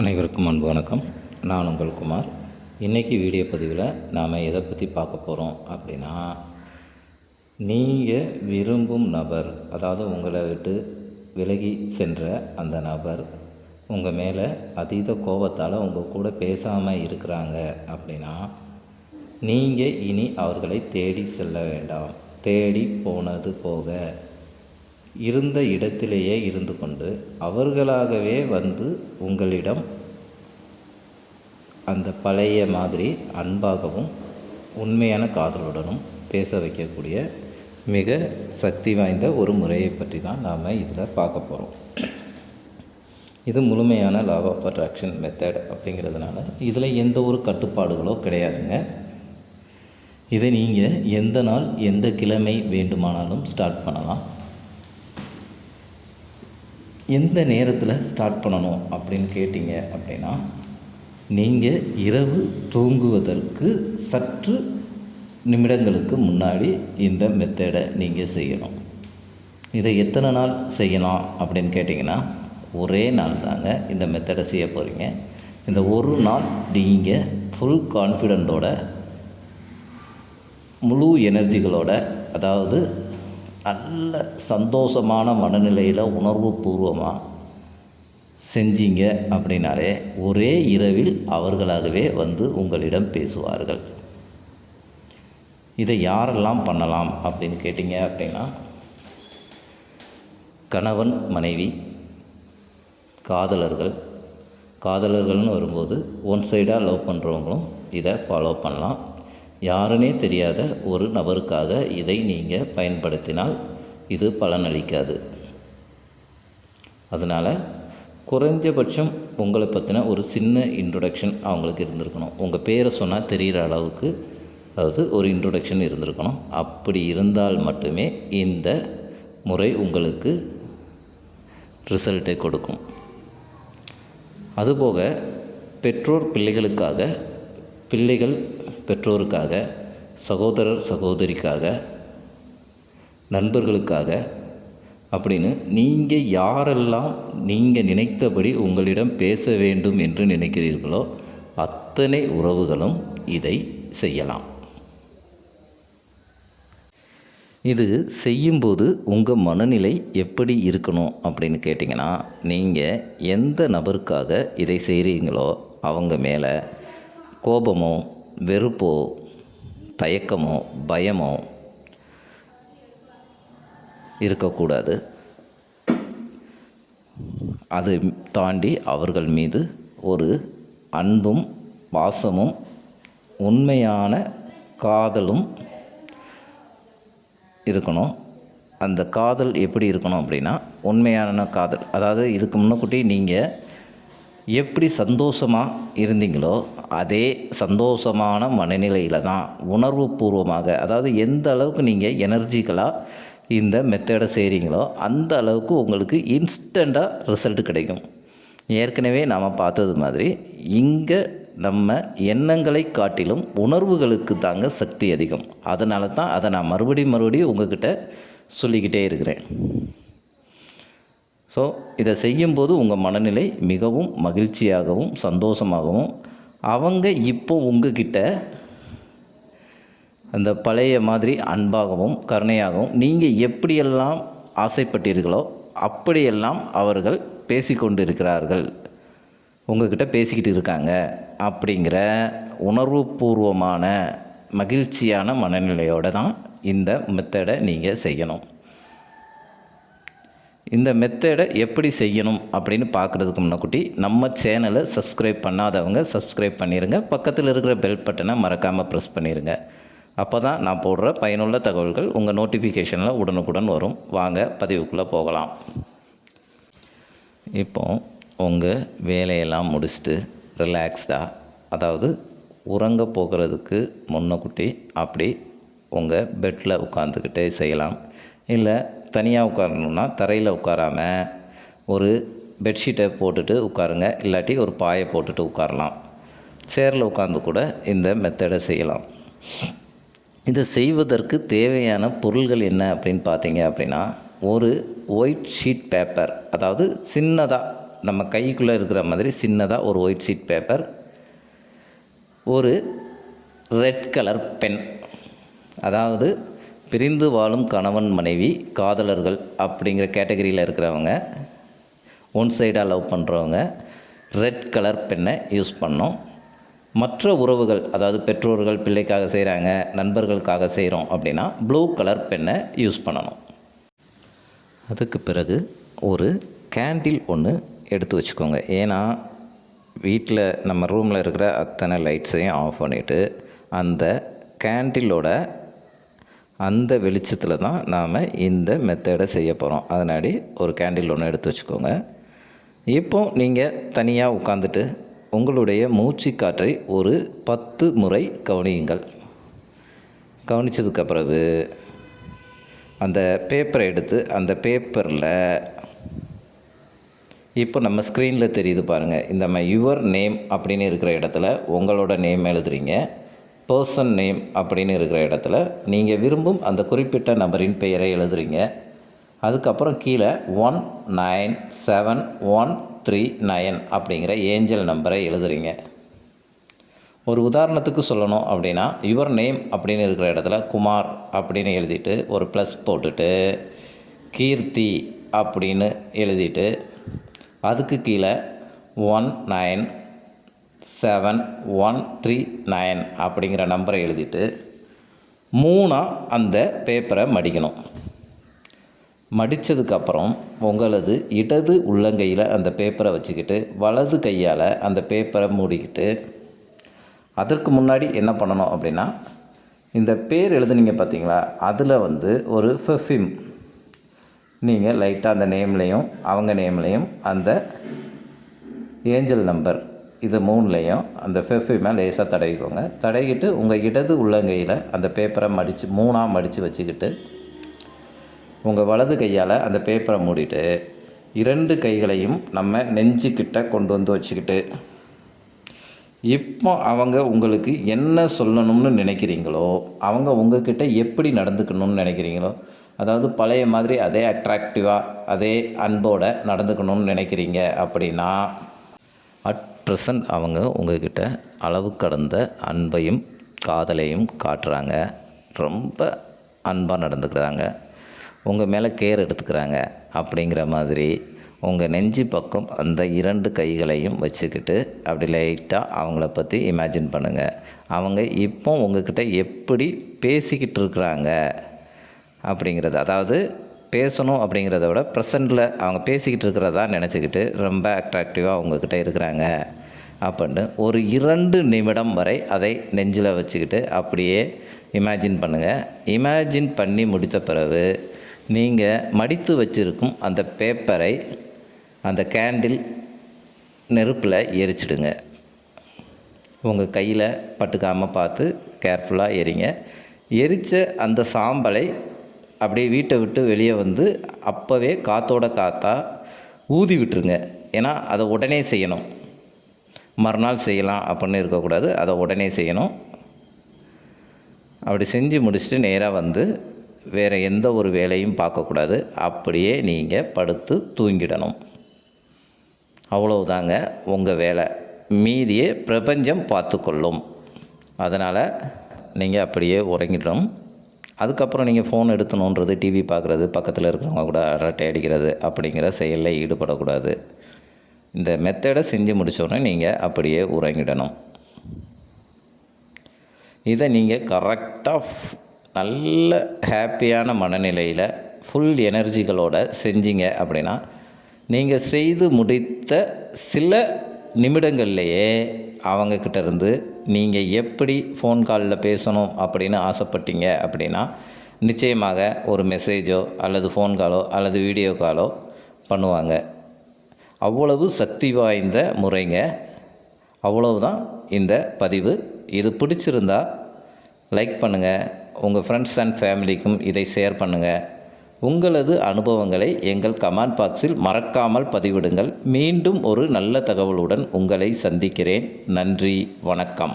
அனைவருக்கும் அன்பு வணக்கம். நான் உங்கள் குமார். இன்றைக்கி வீடியோ பதிவில் நாம் எதை பற்றி பார்க்க போகிறோம் அப்படின்னா, நீங்கள் விரும்பும் நபர், அதாவது உங்களை விட்டு விலகி சென்ற அந்த நபர் உங்கள் மேலே அதீத கோபத்தால் உங்கள் கூட பேசாமல் இருக்கிறாங்க அப்படின்னா, நீங்கள் இனி அவர்களை தேடி செல்ல வேண்டாம். தேடி போனது போக இருந்த இடத்திலேயே இருந்து கொண்டு அவர்களாகவே வந்து உங்களிடம் அந்த பழைய மாதிரி அன்பாகவும் உண்மையான காதலுடனும் பேச வைக்கக்கூடிய மிக சக்தி வாய்ந்த ஒரு முறையை பற்றி தான் நாம் இதில் பார்க்க போகிறோம். இது முழுமையான லா ஆஃப் அட்ராக்ஷன் மெத்தட் அப்படிங்கிறதுனால இதில் எந்த ஒரு கட்டுப்பாடுகளோ கிடையாதுங்க. இதை நீங்கள் எந்த நாள் எந்த கிழமை வேண்டுமானாலும் ஸ்டார்ட் பண்ணலாம். எந்த நேரத்தில் ஸ்டார்ட் பண்ணணும் அப்படின்னு கேட்டிங்க அப்படின்னா, நீங்கள் இரவு தூங்குவதற்கு சற்று நிமிடங்களுக்கு முன்னாடி இந்த மெத்தடை நீங்கள் செய்யணும். இதை எத்தனை நாள் செய்யலாம் அப்படின்னு கேட்டிங்கன்னா, ஒரே நாள் தாங்க இந்த மெத்தடை செய்ய போகிறீங்க. இந்த ஒரு நாள் நீங்கள் ஃபுல் கான்ஃபிடென்ட்டோட, முழு எனர்ஜிகளோட, அதாவது நல்ல சந்தோஷமான மனநிலையில் உணர்வு பூர்வமாக செஞ்சீங்க அப்படின்னாலே ஒரே இரவில் அவர்களாகவே வந்து உங்களிடம் பேசுவார்கள். இதை யாரெல்லாம் பண்ணலாம் அப்படின்னு கேட்டிங்க அப்படின்னா, கணவன் மனைவி, காதலர்கள்னு வரும்போது ஒன் சைடாக லவ் பண்ணுறவங்களும் இதை ஃபாலோ பண்ணலாம். யாருன்னே தெரியாத ஒரு நபருக்காக இதை நீங்கள் பயன்படுத்தினால் இது பலனளிக்காது. அதனால் குறைஞ்சபட்சம் உங்களை பற்றின ஒரு சின்ன இன்ட்ரொடக்ஷன் அவங்களுக்கு இருந்திருக்கணும். உங்கள் பேரை சொன்னால் தெரிகிற அளவுக்கு, அதாவது ஒரு இன்ட்ரொடக்ஷன் இருந்திருக்கணும். அப்படி இருந்தால் மட்டுமே இந்த முறை உங்களுக்கு ரிசல்ட்டை கொடுக்கும். அதுபோக பெற்றோர் பிள்ளைகளுக்காக, பிள்ளைகள் பெற்றோருக்காக, சகோதரர் சகோதரிக்காக, நண்பர்களுக்காக அப்படின்னு நீங்கள் யாரெல்லாம் நீங்கள் நினைத்தபடி உங்களிடம் பேச வேண்டும் என்று நினைக்கிறீர்களோ அத்தனை உறவுகளும் இதை செய்யலாம். இது செய்யும்போது உங்கள் மனநிலை எப்படி இருக்கணும் அப்படின்னு கேட்டிங்கன்னா, நீங்கள் எந்த நபருக்காக இதை செய்கிறீங்களோ அவங்க மேலே கோபமோ, வெறுப்போ, தயக்கமோ, பயமோ இருக்கக்கூடாது. அதை தாண்டி அவர்கள் மீது ஒரு அன்பும் பாசமும் உண்மையான காதலும் இருக்கணும். அந்த காதல் எப்படி இருக்கணும் அப்படின்னா, உண்மையான காதல், அதாவது இதுக்கு முன்னக்கூட்டி நீங்கள் எப்படி சந்தோஷமாக இருந்தீங்களோ அதே சந்தோஷமான மனநிலையில் தான் உணர்வு பூர்வமாக, அதாவது எந்த அளவுக்கு நீங்கள் எனர்ஜிக்கலாக இந்த மெத்தடை செய்கிறீங்களோ அந்த அளவுக்கு உங்களுக்கு இன்ஸ்டண்ட்டாக ரிசல்ட் கிடைக்கும். ஏற்கனவே நாம் பார்த்தது மாதிரி இங்கே நம்ம எண்ணங்களை காட்டிலும் உணர்வுகளுக்கு தாங்க சக்தி அதிகம். அதனால தான் அதை நான் மறுபடியும் உங்கள்கிட்ட சொல்லிக்கிட்டே இருக்கிறேன். ஸோ இதை செய்யும்போது உங்கள் மனநிலை மிகவும் மகிழ்ச்சியாகவும் சந்தோஷமாகவும், அவங்க இப்போ உங்ககிட்ட அந்த பழைய மாதிரி அன்பாகவும் கருணையாகவும் நீங்கள் எப்படியெல்லாம் ஆசைப்பட்டீர்களோ அப்படியெல்லாம் அவர்கள் பேசிக்கொண்டு இருக்கிறார்கள், உங்கள்கிட்ட பேசிக்கிட்டு இருக்காங்க அப்படிங்கிற உணர்வுபூர்வமான மகிழ்ச்சியான மனநிலையோடு தான் இந்த மெத்தடை நீங்கள் செய்யணும். இந்த மெத்தடை எப்படி செய்யணும் அப்படின்னு பார்க்குறதுக்கு முன்னாடி நம்ம சேனலை சப்ஸ்கிரைப் பண்ணாதவங்க சப்ஸ்கிரைப் பண்ணிடுங்க. பக்கத்தில் இருக்கிற பெல் பட்டனை மறக்காமல் ப்ரெஸ் பண்ணிடுங்க. அப்போ தான் நான் போடுற பயனுள்ள தகவல்கள் உங்கள் நோட்டிஃபிகேஷனில் உடனுக்குடன் வரும். வாங்க பதிவுக்குள்ளே போகலாம். இப்போ உங்கள் வேலையெல்லாம் முடிச்சுட்டு ரிலாக்ஸ்டாக, அதாவது உறங்க போகிறதுக்கு முன்னக்கூட்டி அப்படி உங்கள் பெட்டில் உட்காந்துக்கிட்டே செய்யலாம். இல்லை தனியாக உட்காரணுன்னா தரையில் உட்காராமல் ஒரு பெட்ஷீட்டை போட்டுட்டு உட்காருங்க. இல்லாட்டி ஒரு பாயை போட்டுட்டு உட்காரலாம். சேரில் உட்காந்து கூட இந்த மெத்தடை செய்யலாம். இதை செய்வதற்கு தேவையான பொருள்கள் என்ன அப்படின்னு பார்த்தீங்க அப்படின்னா, ஒரு ஒயிட் ஷீட் பேப்பர், அதாவது சின்னதாக நம்ம கைக்குள்ளே இருக்கிற மாதிரி சின்னதாக ஒரு ஒயிட் ஷீட் பேப்பர், ஒரு ரெட் கலர் பென், அதாவது பிரிந்து வாழும் கணவன் மனைவி காதலர்கள் அப்படிங்கிற கேட்டகரியில் இருக்கிறவங்க, ஒன் சைடாக லவ் பண்ணுறவங்க ரெட் கலர் பென்னை யூஸ் பண்ணோம். மற்ற உறவுகள், அதாவது பெற்றோர்கள் பிள்ளைக்காக செய்கிறாங்க, நண்பர்களுக்காக செய்கிறோம் அப்படின்னா ப்ளூ கலர் பென்னை யூஸ் பண்ணணும். அதுக்கு பிறகு ஒரு கேண்டில் ஒன்று எடுத்து வச்சுக்கோங்க. ஏன்னா வீட்டில் நம்ம ரூமில் இருக்கிற அத்தனை லைட்ஸையும் ஆஃப் பண்ணிவிட்டு அந்த கேண்டிலோட அந்த வெளிச்சத்தில் தான் நாம் இந்த மெத்தடை செய்ய போகிறோம். அதனாடி ஒரு கேண்டில் ஒன்று எடுத்து வச்சுக்கோங்க. இப்போ நீங்கள் தனியாக உட்காந்துட்டு உங்களுடைய மூச்சு காற்றை ஒரு 10 முறை கவனியுங்கள். கவனித்ததுக்கு பிறகு அந்த பேப்பரை எடுத்து அந்த பேப்பரில் இப்போ நம்ம ஸ்க்ரீனில் தெரியுது பாருங்கள், இந்த யுவர் நேம் அப்படின்னு இருக்கிற இடத்துல உங்களோட நேம் எழுதுறீங்க. பர்சன் நேம் அப்படின்னு இருக்கிற இடத்துல நீங்கள் விரும்பும் அந்த குறிப்பிட்ட நபரின் பெயரை எழுதுறீங்க. அதுக்கப்புறம் கீழே 197139 அப்படிங்கிற ஏஞ்சல் நம்பரை எழுதுறீங்க. ஒரு உதாரணத்துக்கு சொல்லணும் அப்படின்னா, யுவர் நேம் அப்படின்னு இருக்கிற இடத்துல குமார் அப்படின்னு எழுதிட்டு ஒரு ப்ளஸ் போட்டுட்டு கீர்த்தி அப்படின்னு எழுதிட்டு அதுக்கு கீழே 197139 அப்படிங்கிற நம்பரை எழுதிட்டு 3 அந்த பேப்பரை மடிக்கணும். மடித்ததுக்கப்புறம் உங்களது இடது உள்ளங்கையில் அந்த பேப்பரை வச்சுக்கிட்டு வலது கையால் அந்த பேப்பரை மூடிக்கிட்டு, அதற்கு முன்னாடி என்ன பண்ணணும் அப்படின்னா, இந்த பேர் எழுதுனீங்க பார்த்தீங்களா, அதில் ஒரு பெர்ஃப்யூம் நீங்கள் லைட்டாக அந்த நேம்லேயும் அவங்க நேம்லேயும் அந்த ஏஞ்சல் நம்பர் இது 3லையும் அந்த பெர்ஃப்யூமை லேசாக தடவிக்கோங்க. தடவிக்கிட்டு உங்கள் இடது உள்ளங்கையில் அந்த பேப்பரை மடித்து 3ஆக மடித்து வச்சுக்கிட்டு உங்கள் வலது கையால் அந்த பேப்பரை மூடிட்டு 2 கைகளையும் நம்ம நெஞ்சுக்கிட்ட கொண்டு வந்து வச்சுக்கிட்டு, இப்போ அவங்க உங்களுக்கு என்ன சொல்லணும்னு நினைக்கிறீங்களோ, அவங்க உங்கள்கிட்ட எப்படி நடந்துக்கணும்னு நினைக்கிறீங்களோ, அதாவது பழைய மாதிரி அதே அட்ராக்டிவாக அதே அன்போடு நடந்துக்கணும்னு நினைக்கிறீங்க அப்படின்னா, அட் ப்ரெசன்ட் அவங்க உங்கள்கிட்ட அளவு கடந்த அன்பையும் காதலையும் காட்டுறாங்க, ரொம்ப அன்பாக நடந்துக்கிறாங்க, உங்கள் மேலே கேர் எடுத்துக்கிறாங்க அப்படிங்கிற மாதிரி உங்கள் நெஞ்சு பக்கம் அந்த 2 கைகளையும் வச்சுக்கிட்டு அப்படி லைட்டாக அவங்கள பற்றி இமேஜின் பண்ணுங்கள். அவங்க இப்போ உங்கள்கிட்ட எப்படி பேசிக்கிட்டு இருக்கிறாங்க அப்படிங்கிறது, அதாவது பேசணும் அப்படிங்கிறத விட ப்ரெசண்டில் அவங்க பேசிக்கிட்டு இருக்கிறதா நினச்சிக்கிட்டு ரொம்ப அட்ராக்டிவாக உங்கள்கிட்ட இருக்கிறாங்க அப்படின்னு ஒரு 2 நிமிடம் வரை அதை நெஞ்சில் வச்சுக்கிட்டு அப்படியே இமேஜின் பண்ணுங்கள். இமேஜின் பண்ணி முடித்த பிறகு நீங்கள் மடித்து வச்சுருக்கும் அந்த பேப்பரை அந்த கேண்டில் நெருப்பில் எரிச்சிடுங்க. உங்கள் கையில் பட்டுக்காமல் பார்த்து கேர்ஃபுல்லாக எரிங்க. எரித்த அந்த சாம்பலை அப்படியே வீட்டை விட்டு வெளியே வந்து அப்போவே காற்றோட காற்றா ஊதி விட்டுருங்க. ஏன்னா அதை உடனே செய்யணும், மறுநாள் செய்யலாம் அப்படின்னு இருக்கக்கூடாது, அதை உடனே செய்யணும். அப்படி செஞ்சு முடிச்சுட்டு நேராக வந்து வேறு எந்த ஒரு வேலையும் பார்க்கக்கூடாது, அப்படியே நீங்கள் படுத்து தூங்கிடணும். அவ்வளவுதாங்க உங்கள் வேலை, மீதியே பிரபஞ்சம் பார்த்துக்கொள்ளும். அதனால் நீங்கள் அப்படியே உறங்கிடணும். அதுக்கப்புறம் நீங்கள் ஃபோன் எடுத்துணுன்றது, டிவி பார்க்குறது, பக்கத்தில் இருக்கிறவங்க கூட அரட்டை அடிக்கிறது அப்படிங்கிற செயலில் ஈடுபடக்கூடாது. இந்த மெத்தடை செஞ்சு முடித்தோடனே நீங்கள் அப்படியே உறங்கிடணும். இதை நீங்கள் கரெக்டாக நல்ல ஹாப்பியான மனநிலையில் ஃபுல் எனர்ஜிகளோடு செஞ்சீங்க அப்படின்னா, நீங்கள் செய்து முடித்த சில நிமிடங்கள்லேயே அவங்கக்கிட்ட இருந்து நீங்கள் எப்படி ஃபோன் காலில் பேசணும் அப்படின்னு ஆசைப்பட்டீங்க அப்படின்னா, நிச்சயமாக ஒரு மெசேஜோ அல்லது ஃபோன் காலோ அல்லது வீடியோ காலோ பண்ணுவாங்க. அவ்வளவு சக்தி வாய்ந்த முறைங்க. அவ்வளவுதான் இந்த பதிவு. இது பிடிச்சிருந்தா லைக் பண்ணுங்கள், உங்கள் ஃப்ரெண்ட்ஸ் அண்ட் ஃபேமிலிக்கும் இதை ஷேர் பண்ணுங்கள். உங்களது அனுபவங்களை எங்கள் கமெண்ட் பாக்ஸில் மறக்காமல் பதிவிடுங்கள். மீண்டும் ஒரு நல்ல தகவலுடன் உங்களை சந்திக்கிறேன். நன்றி, வணக்கம்.